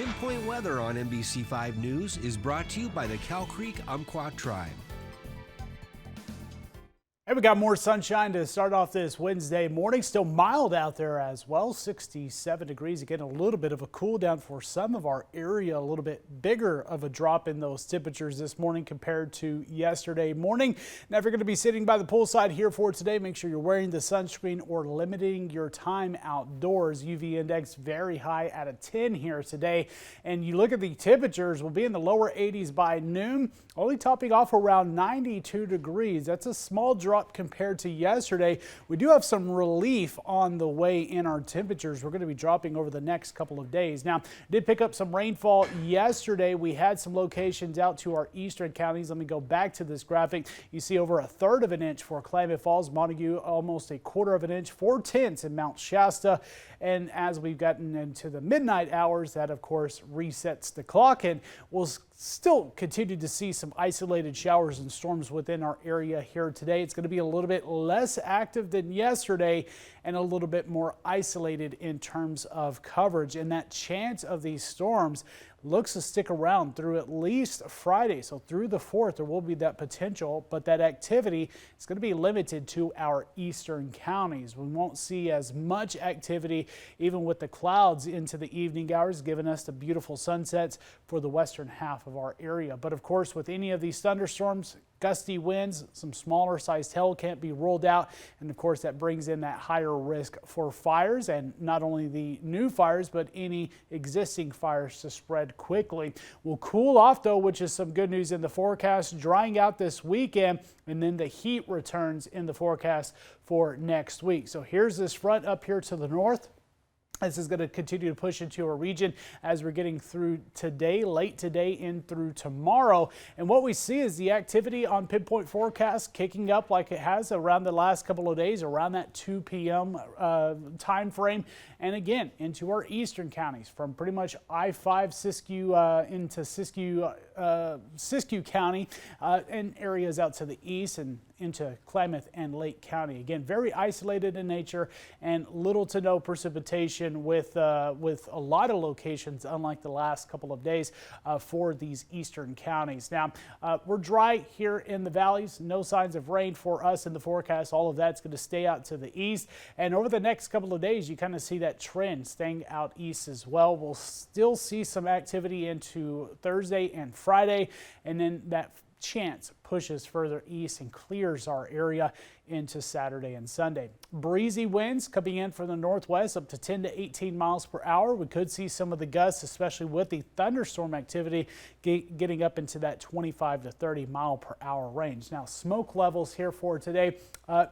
Pinpoint Weather on NBC5 News is brought to you by the Cow Creek Umpqua Tribe. And we got more sunshine to start off this Wednesday morning. Still mild out there as well, 67 degrees. Again, a little bit of a cool down for some of our area, a little bit bigger of a drop in those temperatures this morning compared to yesterday morning. Now, if you're going to be sitting by the poolside here for today, make sure you're wearing the sunscreen or limiting your time outdoors. UV index very high at a 10 here today. And you look at the temperatures, we'll be in the lower 80s by noon, only topping off around 92 degrees. That's a small drop compared to yesterday. We do have some relief on the way in our temperatures. We're going to be dropping over the next couple of days. Now, did pick up some rainfall yesterday. We had some locations out to our eastern counties. Let me go back to this graphic. You see over 1/3 of an inch for Klamath Falls, Montague, almost 1/4 of an inch, 4/10 in Mount Shasta. And as we've gotten into the midnight hours, that of course resets the clock, and we'll still continue to see some isolated showers and storms within our area here today. It's going to be a little bit less active than yesterday and a little bit more isolated in terms of coverage. And that chance of these storms looks to stick around through at least Friday. So through the 4th, there will be that potential, but that activity is going to be limited to our eastern counties. We won't see as much activity, even with the clouds into the evening hours, giving us the beautiful sunsets for the western half of our area. But of course, with any of these thunderstorms, gusty winds, some smaller sized hail can't be ruled out. And of course, that brings in that higher risk for fires, and not only the new fires, but any existing fires to spread quickly. We'll cool off though, which is some good news in the forecast, drying out this weekend, and then the heat returns in the forecast for next week. So here's this front up here to the north. This is going to continue to push into a region as we're getting through today, late today and through tomorrow. And what we see is the activity on Pinpoint forecast kicking up like it has around the last couple of days, around that 2 p.m. Time frame. And again, into our eastern counties from pretty much I-5 Siskiyou into Siskiyou County and areas out to the east and into Klamath and Lake County. Again, very isolated in nature and little to no precipitation with a lot of locations, unlike the last couple of days for these eastern counties. Now, we're dry here in the valleys. No signs of rain for us in the forecast. All of that's going to stay out to the east. And over the next couple of days, you kind of see that trend staying out east as well. We'll still see some activity into Thursday and Friday, and then that chance pushes further east and clears our area into Saturday and Sunday. Breezy winds coming in from the northwest up to 10 to 18 miles per hour. We could see some of the gusts, especially with the thunderstorm activity getting up into that 25 to 30 mile per hour range. Now, smoke levels here for today.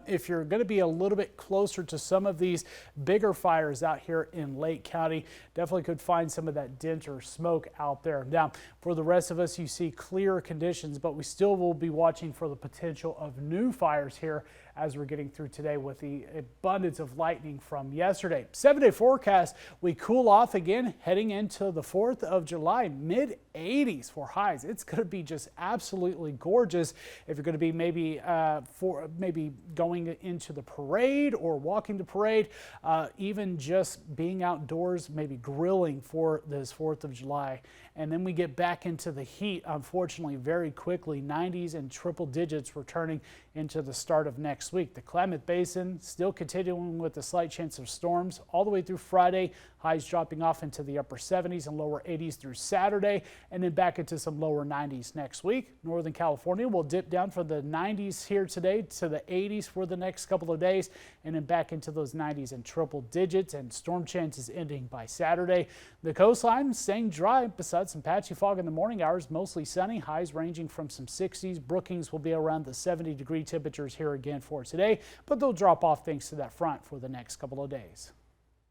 If you're going to be a little bit closer to some of these bigger fires out here in Lake County, definitely could find some of that dent or smoke out there. Now, for the rest of us, you see clear conditions, but we still will be watching for the potential of new fires here as we're getting through today with the abundance of lightning from yesterday. 7-day forecast, we cool off again heading into the 4th of July, mid 80s for highs. It's going to be just absolutely gorgeous if you're going to be maybe going into the parade or walking the parade, even just being outdoors, maybe grilling for this 4th of July. And then we get back into the heat, unfortunately, very quickly. 90s and triple digits returning into the start of next week. The Klamath Basin still continuing with a slight chance of storms all the way through Friday. Highs dropping off into the upper 70s and lower 80s through Saturday, and then back into some lower 90s next week. Northern California will dip down from the 90s here today to the 80s for the next couple of days, and then back into those 90s and triple digits, and storm chances ending by Saturday. The coastline staying dry besides some patchy fog in the morning hours, mostly sunny, highs ranging from some 60s. Brookings will be around the 70-degree temperatures here again for today, but they'll drop off thanks to that front for the next couple of days.